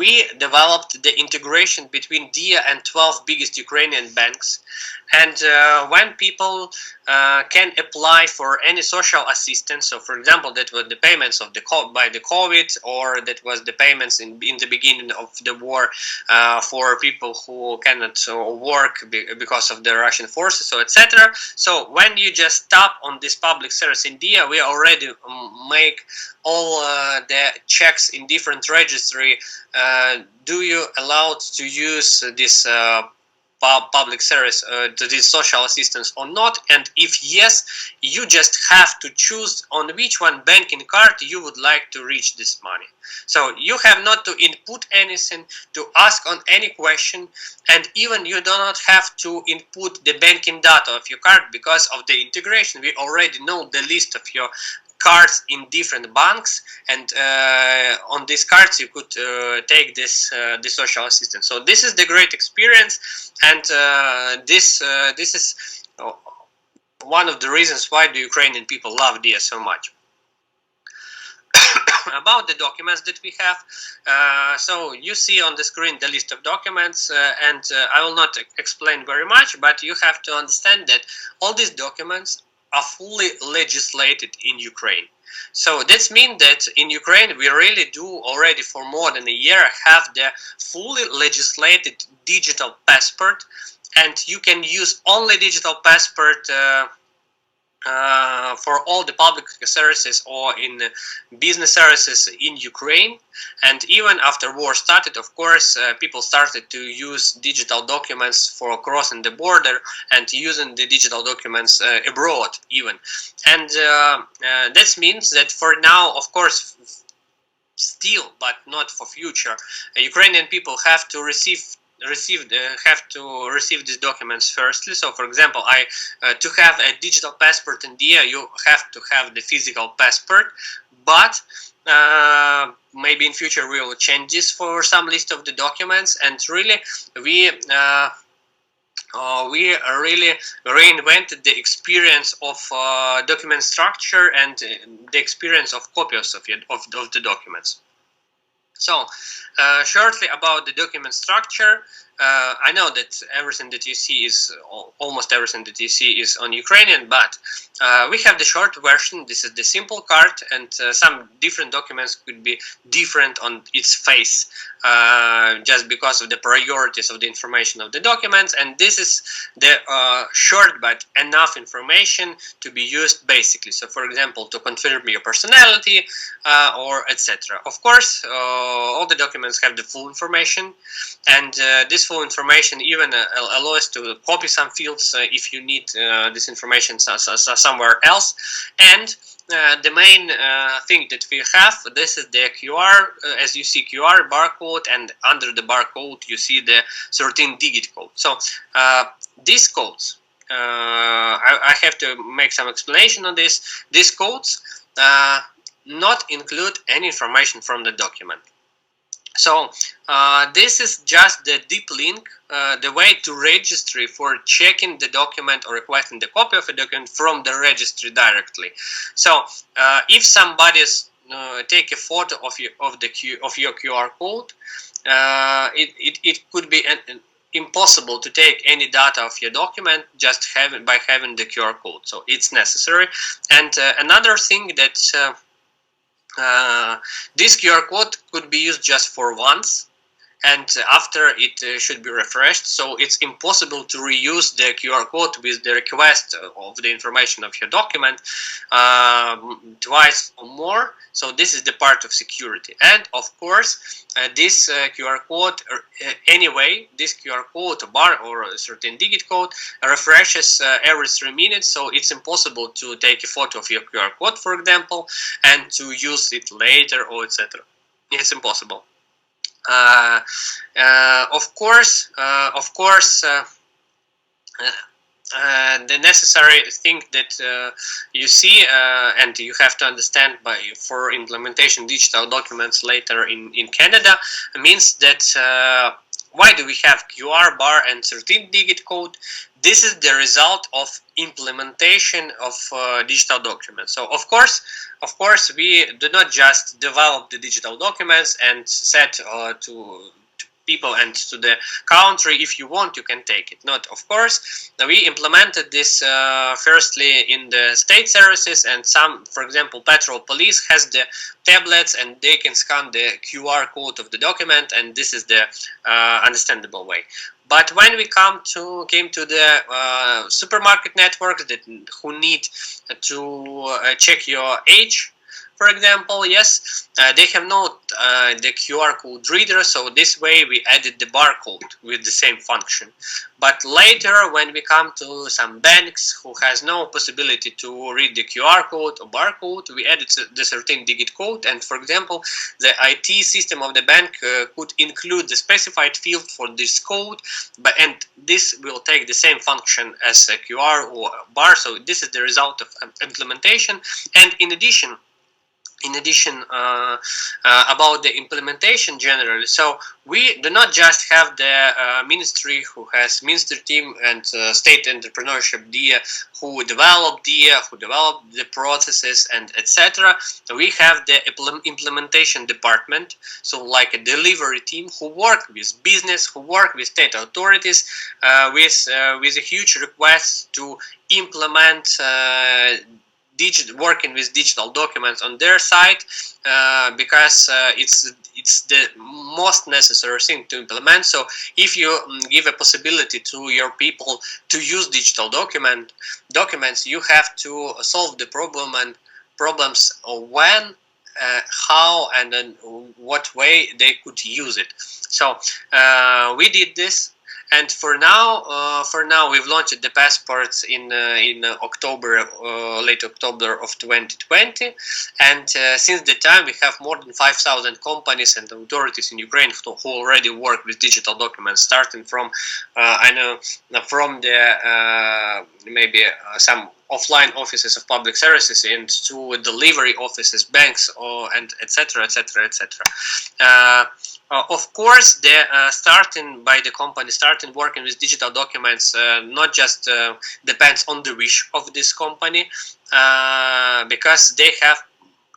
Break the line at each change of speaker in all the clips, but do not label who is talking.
we developed the integration between Diia and 12 biggest Ukrainian banks. And when people can apply for any social assistance, so for example, that was the payments of by the COVID, or that was the payments in the beginning of the war for people who cannot work because of the Russian forces, so etc. So when you just tap on this public service in Diia, we already make all the checks in different registry. Do you allowed to use this public service to this social assistance or not? And if yes, you just have to choose on which one banking card you would like to reach this money. So you have not to input anything, to ask on any question, and even you do not have to input the banking data of your card because of the integration. We already know the list of your cards in different banks, and on these cards you could take this social assistance. So this is the great experience, and this is one of the reasons why the Ukrainian people love Diia so much. About the documents that we have, so you see on the screen the list of documents, and I will not explain very much, but you have to understand that all these documents are fully legislated in Ukraine. So that means that in Ukraine we really do already for more than a year have the fully legislated digital passport, and you can use only digital passport for all the public services or in business services in Ukraine. And even after war started, of course, people started to use digital documents for crossing the border and using the digital documents abroad even. And that means that for now, of course, still, but not for future, Ukrainian people have to receive these documents firstly. So for example, to have a digital passport in Diia, you have to have the physical passport, but maybe in future we will change this for some list of the documents. And really we really reinvented the experience of document structure and the experience of copies of the documents. So, shortly about the document structure, I know that everything that you see is, almost everything that you see is on Ukrainian, but we have the short version. This is the simple card, and some different documents could be different on its face, just because of the priorities of the information of the documents, and this is the short but enough information to be used basically. So for example, to confirm your personality or etc. Of course, all the documents have the full information, and this full information even allows to copy some fields if you need this information somewhere else. And the main thing that we have, this is the QR, as you see QR barcode, and under the barcode you see the 13-digit code. So these codes, I have to make some explanation on this. These codes not include any information from the document. So this is just the deep link, the way to registry for checking the document or requesting the copy of a document from the registry directly. So if somebody's take a photo of your QR code, it could be impossible to take any data of your document just by having the QR code. So it's necessary. And another thing that this QR code could be used just for once, and after it should be refreshed, so it's impossible to reuse the QR code with the request of the information of your document twice or more. So this is the part of security. And of course, this QR code, anyway, this QR code bar or a certain digit code refreshes every 3 minutes, so it's impossible to take a photo of your QR code, for example, and to use it later or etc. It's impossible. Of course, the necessary thing that you see and you have to understand for implementation digital documents later in Canada means that why do we have QR bar and 13-digit code? This is the result of implementation of digital documents. So of course, we do not just develop the digital documents and set to people and to the country. If you want, you can take it. Not, of course. We implemented this firstly in the state services, and some, for example, petrol police has the tablets and they can scan the QR code of the document, and this is the understandable way. But when we came to the supermarket networks that who need to check your age, for example, yes, they have not the QR code reader, so this way we added the barcode with the same function. But later, when we come to some banks who has no possibility to read the QR code or barcode, we added the 13-digit code, and for example, the IT system of the bank could include the specified field for this code, and this will take the same function as a QR or a bar. So this is the result of implementation. And in addition, about the implementation generally, so we do not just have the ministry who has ministry team and state entrepreneurship Diia who develop the processes and etc. We have the implementation department, so like a delivery team who work with business, who work with state authorities, with a huge request to implement working with digital documents on their side, because it's the most necessary thing to implement. So if you give a possibility to your people to use digital documents, you have to solve the problems of when, how, and in what way they could use it. So we did this. And for now, we've launched the passports in October, late October of 2020, and since the time we have more than 5,000 companies and authorities in Ukraine who already work with digital documents, starting from from the maybe some offline offices of public services into delivery offices, banks, and etc. etc. etc. Of course, the starting working with digital documents not just depends on the wish of this company, because they have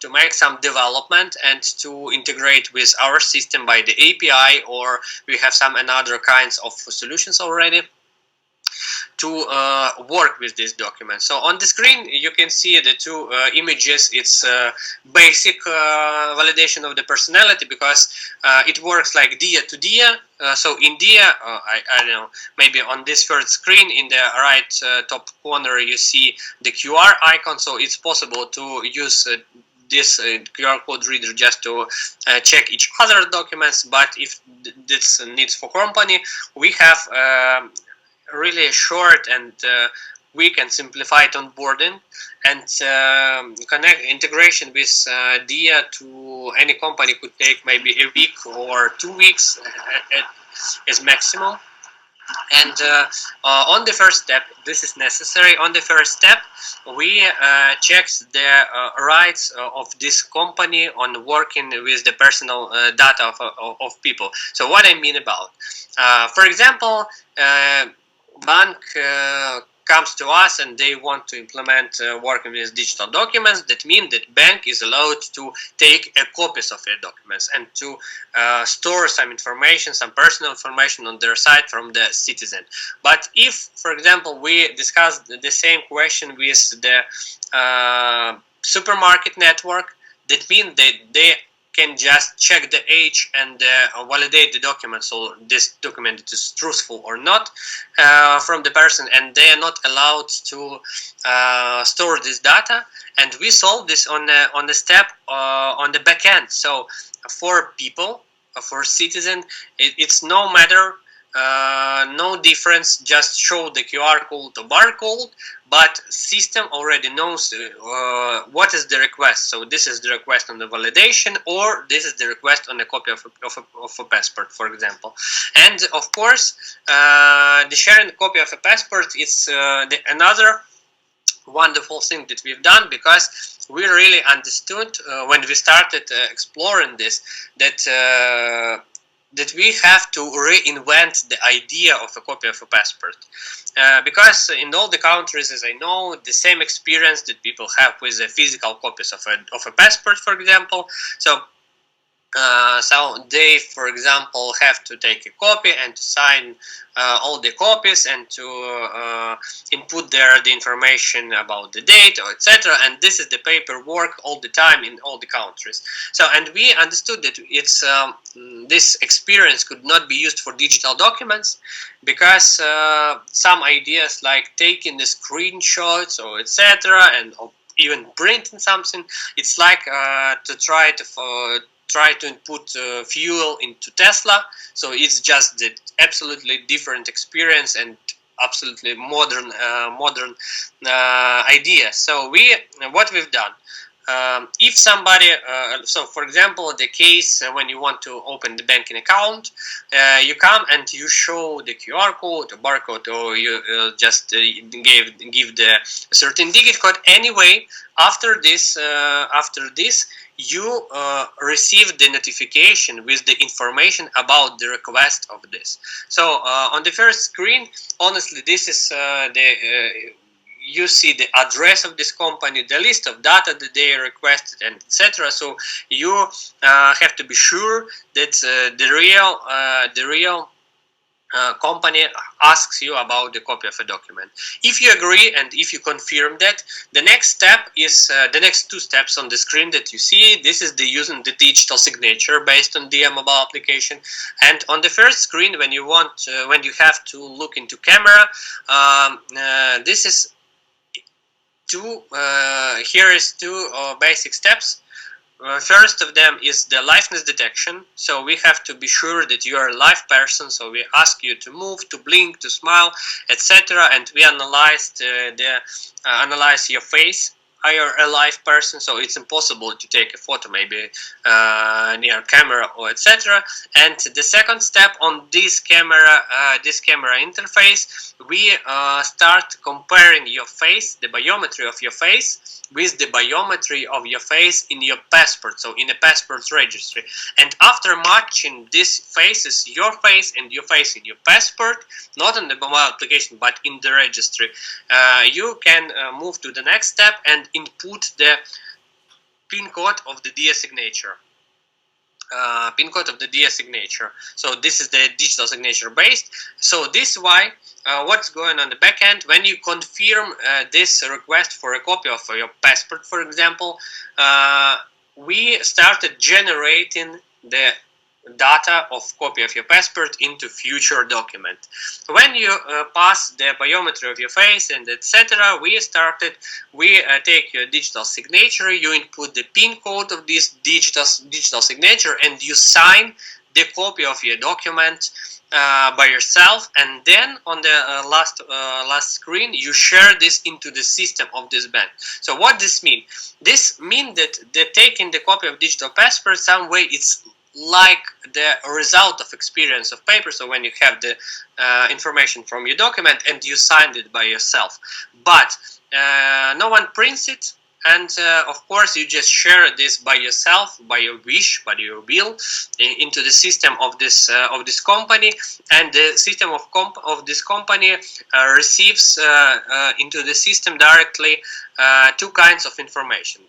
to make some development and to integrate with our system by the API, or we have some another kinds of solutions already to work with this document. So on the screen you can see the two images. It's basic validation of the personality, because it works like Diia to Diia. So in Diia, I don't know, maybe on this first screen in the right top corner you see the QR icon, so it's possible to use this QR code reader just to check each other documents. But if this needs for company, we have really short and quick and simplified onboarding, and integration with Diia to any company could take maybe a week or 2 weeks as maximum. And on the first step, this is necessary. On the first step, we check the rights of this company on working with the personal data of people. So what I mean about, for example, bank comes to us and they want to implement working with digital documents. That means that bank is allowed to take copies of their documents and to store some information, some personal information on their side from the citizen. But if, for example, we discuss the same question with the supermarket network, that means that they can just check the age and validate the document, so this document is truthful or not from the person, and they are not allowed to store this data. And we solve this on the step on the back end. So for people, for citizen, it's no matter, no difference, just show the QR code or barcode, but system already knows what is the request. So this is the request on the validation, or this is the request on a copy of a passport, for example. And of course, the sharing a copy of a passport is another wonderful thing that we've done, because we really understood when we started exploring this, that that we have to reinvent the idea of a copy of a passport, because in all the countries, as I know, the same experience that people have with the physical copies of a passport, for example. So they, for example, have to take a copy and to sign all the copies and to input there the information about the date or etc. And this is the paperwork all the time in all the countries. So, and we understood that it's this experience could not be used for digital documents, because some ideas like taking the screenshots or etc. and even printing something, it's like to try to input fuel into Tesla. So it's just the absolutely different experience and absolutely modern idea. So what we've done, if somebody, so for example, the case when you want to open the banking account, you come and you show the QR code or barcode, or you just give the certain digit code. Anyway, after this you receive the notification with the information about the request of this. So on the first screen, honestly, this is you see the address of this company, the list of data that they requested, and etc. So you have to be sure that the real company asks you about the copy of a document. If you agree and if you confirm that, the next step is the next two steps on the screen that you see. This is the using the digital signature based on Diia mobile application. And on the first screen, when you want, when you have to look into camera, this is here is two basic steps. First of them is the liveness detection. So we have to be sure that you are a live person. So we ask you to move, to blink, to smile, etc. And we analyze analyze your face. Are you a live person? So it's impossible to take a photo maybe near camera or etc. And the second step on this camera interface, we start comparing your face, the biometry of your face, with the biometry of your face in your passport, so in a passport registry. And after matching these faces, your face and your face in your passport, not in the mobile application but in the registry, you can move to the next step and input the PIN code of the Diia signature. PIN code of the Diia signature. So this is the digital signature based. So this is why what's going on the back end when you confirm this request for a copy of your passport, for example, we started generating the data of copy of your passport into future document. When you pass the biometry of your face and etc., we take your digital signature, you input the PIN code of this digital signature, and you sign the copy of your document by yourself, and then on the last screen you share this into the system of this bank. So what this means? This means that taking the copy of digital passport some way it's like the result of experience of paper. So when you have the information from your document and you signed it by yourself, but no one prints it, and of course you just share this by yourself, by your wish, by your will, into the system of this company, and the system of this company receives into the system directly two kinds of information.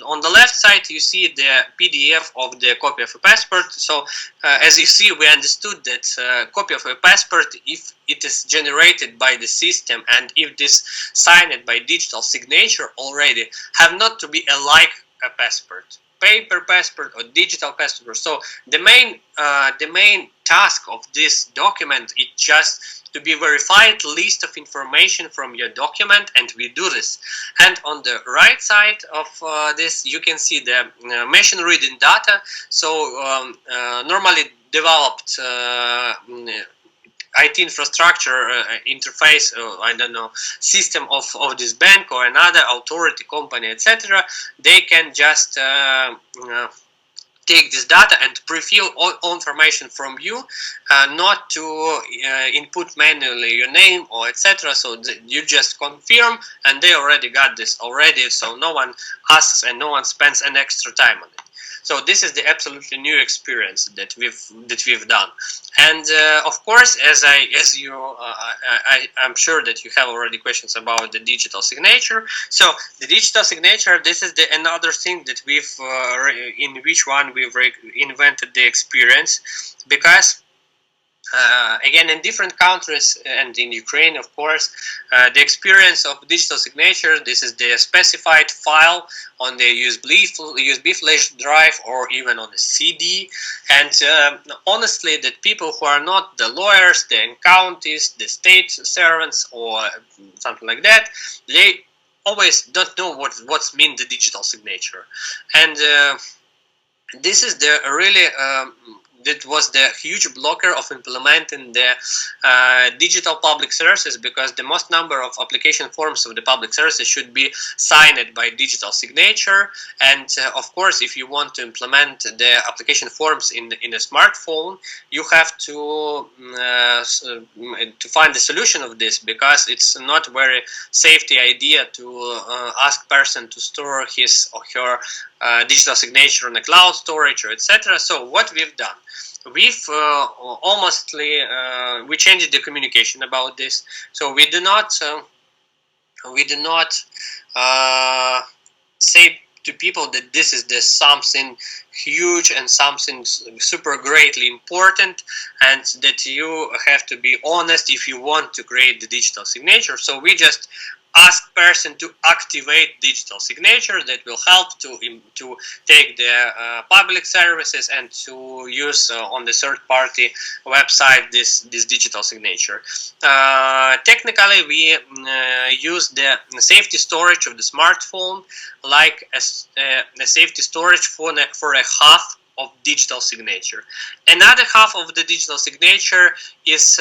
On the left side you see the PDF of the copy of a passport. So as you see, we understood that copy of a passport, if it is generated by the system and if this signed by digital signature already, have not to be alike a passport, paper passport or digital passport. So the main task of this document is just to be verified list of information from your document, and we do this. And on the right side of this you can see the machine reading data. So normally developed IT infrastructure interface, I don't know, system of this bank or another authority company, etc. They can just take this data and pre-fill all information from you, not to input manually your name or etc. So you just confirm, and they already got this already. So no one asks and no one spends an extra time on it. So this is the absolutely new experience that we've done. And of course, I'm sure that you have already questions about the digital signature. So the digital signature, this is another thing that in which one we've invented the experience, because again, in different countries and in Ukraine, of course, the experience of digital signature, this is the specified file on the USB flash drive or even on a CD. And honestly, that people who are not the lawyers, the accountants, the state servants, or something like that, they always don't know what's mean the digital signature. And this is the really that was the huge blocker of implementing the digital public services, because the most number of application forms of the public services should be signed by digital signature. And of course, if you want to implement the application forms in a smartphone, you have to find the solution of this, because it's not very safety idea to ask person to store his or her digital signature on the cloud storage or etc. So what we've done, we've we changed the communication about this. So we do not say to people that this is something huge and something super greatly important, and that you have to be honest if you want to create the digital signature. So we just ask person to activate digital signature. That will help to take the public services and to use on the third-party website this digital signature. Technically, we use the safety storage of the smartphone like a safety storage for a half of digital signature. Another half of the digital signature is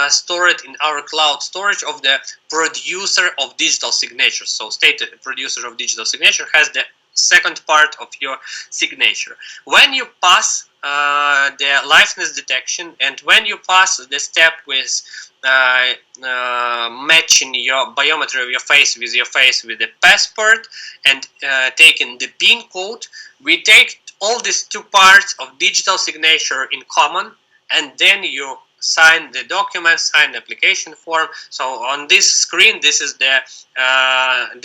stored in our cloud storage of the producer of digital signature. So state producer of digital signature has the second part of your signature. When you pass the liveness detection, and when you pass the step with matching your biometry of your face with the passport, and taking the PIN code, we take all these two parts of digital signature in common, and then you sign the document, sign the application form. So on this screen, this is the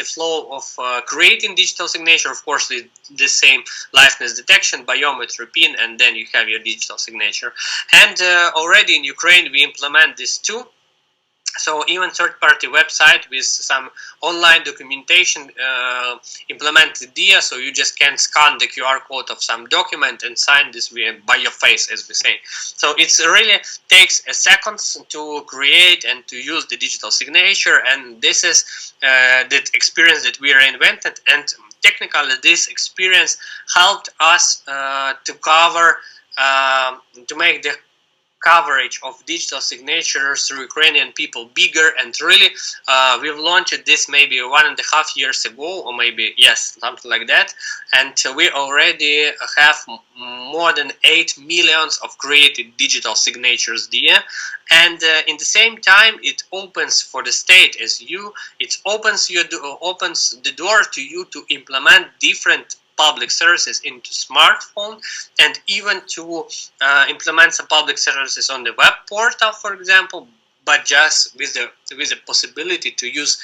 flow of creating digital signature. Of course, the same liveness detection, biometry, PIN, and then you have your digital signature. And already in Ukraine, we implement this too. So even third-party website with some online documentation implemented Diia, so you just can scan the QR code of some document and sign this by your face, as we say. So it really takes a second to create and to use the digital signature, and this is the experience that we reinvented. And technically, this experience helped us to cover, to make the coverage of digital signatures through Ukrainian people bigger. And really we've launched this maybe 1.5 years ago, or maybe, yes, something like that, and we already have more than 8 million of created digital signatures there. And in the same time, it opens for the state as it opens the door to you to implement different public services into smartphone, and even to implement some public services on the web portal, for example, but just with the possibility to use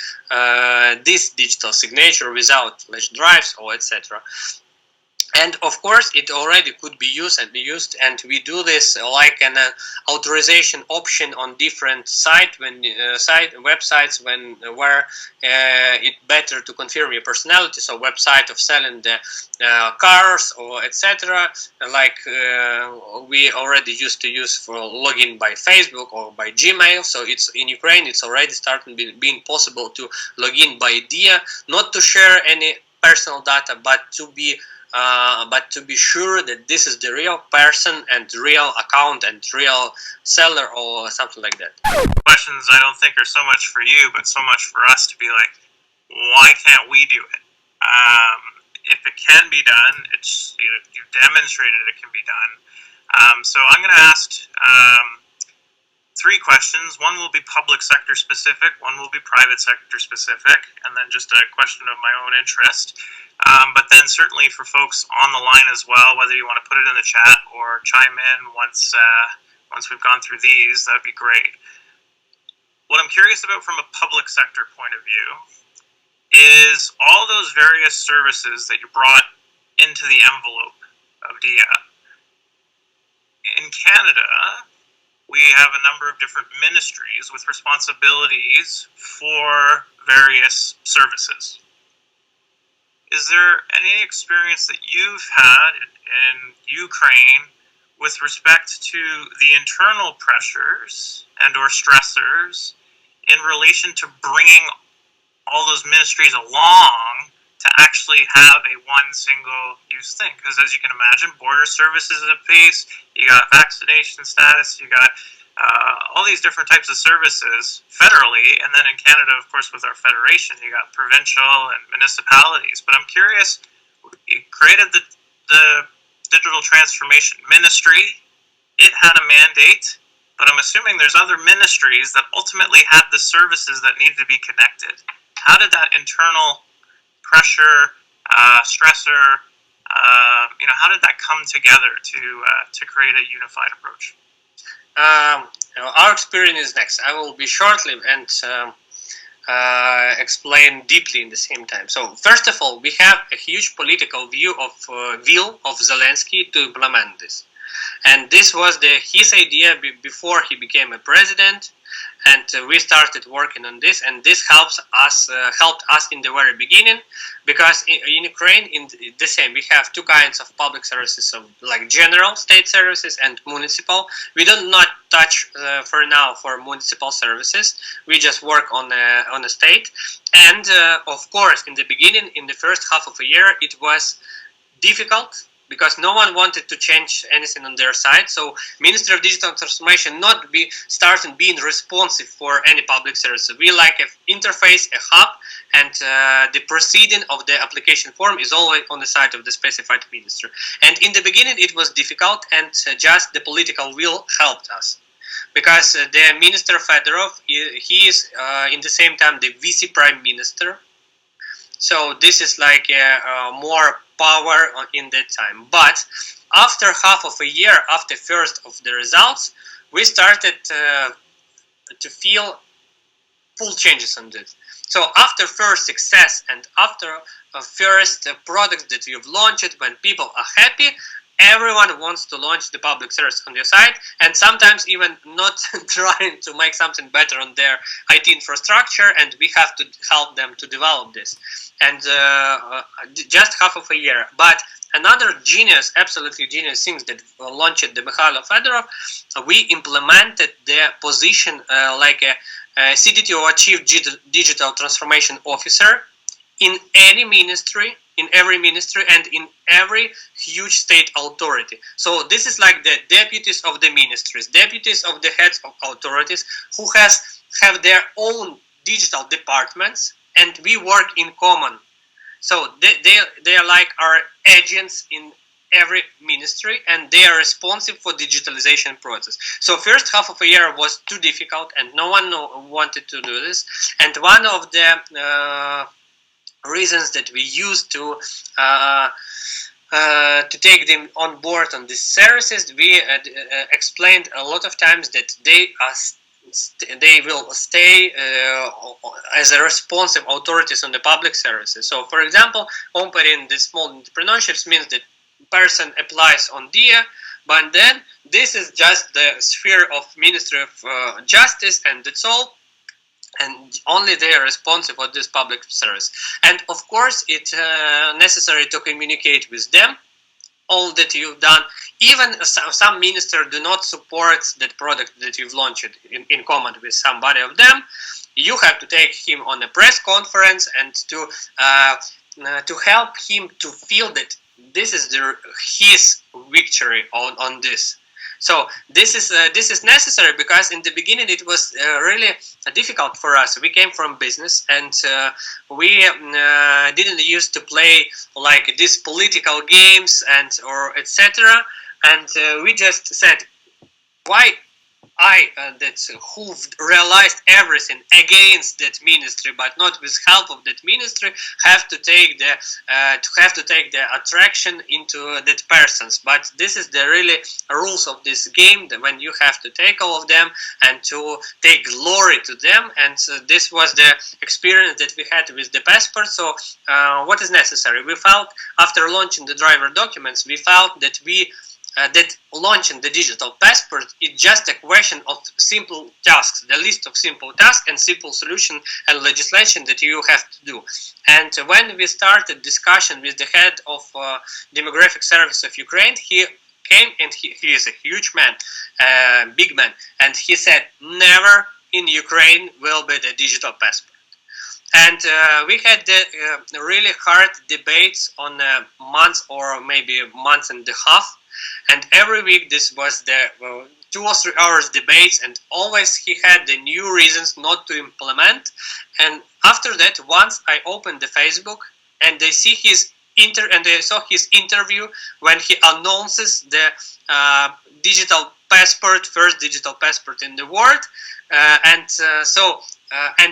this digital signature without flash drives or etc. And of course, it already could be used, and we do this like an authorization option on different websites where it's better to confirm your personality. So website of selling the cars or etc. Like we already used to use for login by Facebook or by Gmail. So it's in Ukraine, it's already starting being possible to log in by Diia, not to share any personal data, but to be sure that this is the real person and real account and real seller or something like that.
Questions I don't think are so much for you, but so much for us to be like, why can't we do it? If it can be done, you've demonstrated it can be done. So I'm going to ask 3 questions. One will be public sector specific, one will be private sector specific, and then just a question of my own interest. But then certainly for folks on the line as well, whether you want to put it in the chat or chime in once we've gone through these, that'd be great. What I'm curious about from a public sector point of view is all those various services that you brought into the envelope of Diia. In Canada, we have a number of different ministries with responsibilities for various services. Is there any experience that you've had in Ukraine with respect to the internal pressures and or stressors in relation to bringing all those ministries along to actually have a one single use thing? Because as you can imagine, border services is a piece, you got vaccination status, you got all these different types of services federally, and then in Canada, of course, with our federation, you got provincial and municipalities. But I'm curious, you created the Digital Transformation Ministry, it had a mandate, but I'm assuming there's other ministries that ultimately had the services that need to be connected. How did that internal pressure, stressor, how did that come together to create a unified approach?
Our experience is next. I will be shortly and explain deeply in the same time. So first of all, we have a huge political view of will of Zelensky to implement this, and this was his idea before he became a president. And we started working on this, and this helped us in the very beginning, because in Ukraine, in the same, we have two kinds of public services, like general state services and municipal. We do not touch for now for municipal services. We just work on a state, and of course, in the beginning, in the first half of a year, it was difficult, because no one wanted to change anything on their side. So Ministry of Digital Transformation not starting being responsive for any public service. We like an interface, a hub, and the proceeding of the application form is always on the side of the specified ministry. And in the beginning it was difficult, and just the political will helped us. Because the Minister Fedorov, he is in the same time the Vice Prime Minister. So this is like more power in that time. But after half of a year, after first of the results, we started to feel full changes on this. So after first success and after first product that you've launched, when people are happy, everyone wants to launch the public service on their side, and sometimes even not trying to make something better on their IT infrastructure, and we have to help them to develop this. And just half of a year. But another genius, absolutely genius things that launched the Mikhailo Fedorov, we implemented the position like a CDTO, Chief Digital Transformation Officer, in any ministry, in every ministry, and in every huge state authority. So this is like the deputies of the ministries, deputies of the heads of authorities, who have their own digital departments, and we work in common. So they are like our agents in every ministry, and they are responsive for digitalization process. So first half of a year was too difficult, and no one wanted to do this. And one of the reasons that we used to take them on board on these services, we explained a lot of times that they will stay as a responsive authorities on the public services. So, for example, opening the small entrepreneurships means that person applies on Diia, but then this is just the sphere of Ministry of Justice, and that's all. And only they are responsive for this public service. And of course, it's necessary to communicate with them all that you've done. Even some ministers do not support that product that you've launched in common with somebody of them. You have to take him on a press conference and to help him to feel that this is his victory on this. So this is necessary, because in the beginning it was really difficult for us. We came from business, and we didn't used to play like these political games and or etc. And we just said, why who realized everything against that ministry, but not with help of that ministry, have to take the attraction into that persons. But this is the really rules of this game, that when you have to take all of them and to take glory to them. And this was the experience that we had with the passport. So what is necessary? We felt after launching the driver documents, we felt that that launching the digital passport is just a question of simple tasks, the list of simple tasks and simple solution and legislation that you have to do. And when we started discussion with the head of demographic service of Ukraine, he came, and he is a huge man, big man, and he said, never in Ukraine will be the digital passport. And we had really hard debates on months or maybe months and a half. And every week this was the 2 or 3 hours debates, and always he had the new reasons not to implement. And after that, once I opened the Facebook and they see they saw his interview when he announces the digital passport, first digital passport in the world, and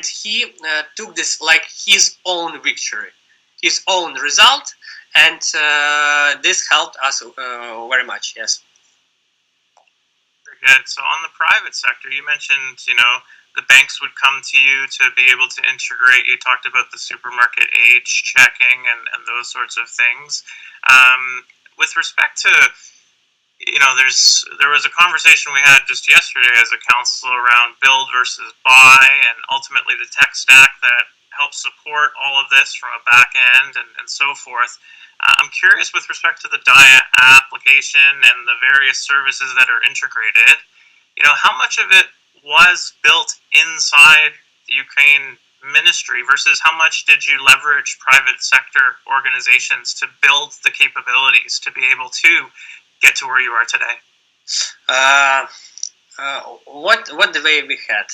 he took this like his own victory, his own result, and this helped us very much. Yes.
Very good. So on the private sector, you mentioned, the banks would come to you to be able to integrate. You talked about the supermarket age checking and those sorts of things. With respect to, there was a conversation we had just yesterday as a council around build versus buy, and ultimately the tech stack that helps support all of this from a back end and so forth. I'm curious with respect to the Diia application and the various services that are integrated, how much of it was built inside the Ukraine ministry versus how much did you leverage private sector organizations to build the capabilities to be able to get to where you are today?
What the way we had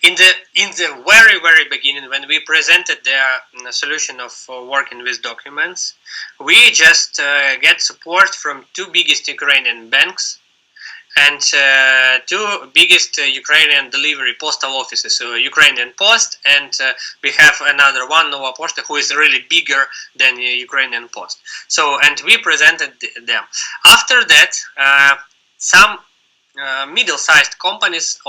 in the very beginning, when we presented the solution of working with documents, we just get support from 2 biggest Ukrainian banks and 2 biggest Ukrainian delivery postal offices, so Ukrainian Post, and we have another one, Nova Posta, who is really bigger than Ukrainian Post. So, and we presented them. After that, some middle-sized companies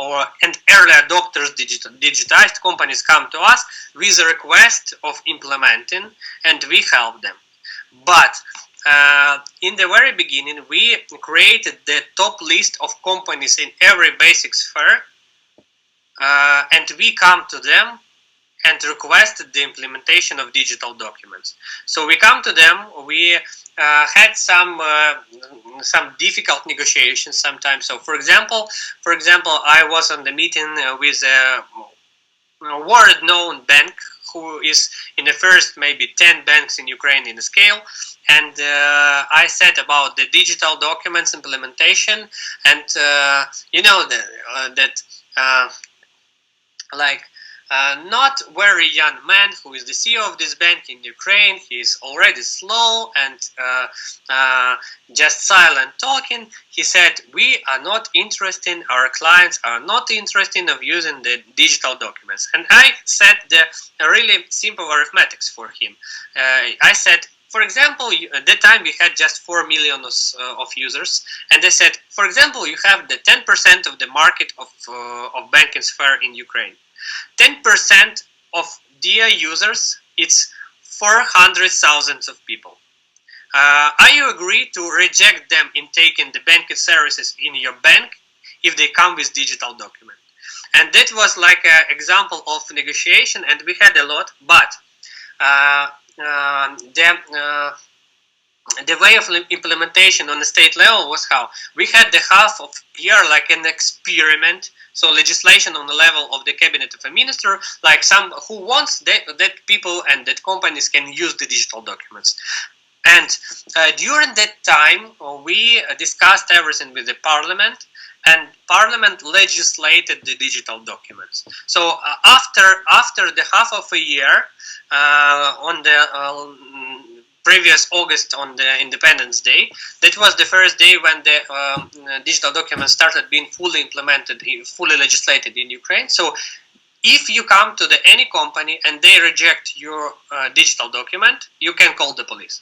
and early adopters, digitized companies, come to us with a request of implementing, and we help them. But in the very beginning, we created the top list of companies in every basic sphere, and we come to them and requested the implementation of digital documents. So we come to them. We had some difficult negotiations sometimes. So for example, I was on the meeting with a world-known bank who is in the first maybe 10 banks in Ukraine in the scale, and I said about the digital documents implementation, and not very young man who is the CEO of this bank in Ukraine. He is already slow and just silent talking. He said, we are not interested, our clients are not interested of using the digital documents. And I said the really simple arithmetics for him. I said, for example, at that time we had just 4 million of users, and they said, for example, you have the 10% of the market of banking sphere in Ukraine. 10% of Diia users, it's 400,000 of people. Are you agree to reject them in taking the banking services in your bank if they come with digital document? And that was like an example of negotiation, and we had a lot, but the way of implementation on the state level was how we had the half of year like an experiment. So legislation on the level of the cabinet of a minister, like some who wants that people and that companies can use the digital documents. And during that time, we discussed everything with the parliament, and parliament legislated the digital documents. So after the half of a year, on the previous August on the Independence Day. That was the first day when the digital documents started being fully implemented, fully legislated in Ukraine. So if you come to any company and they reject your digital document, you can call the police.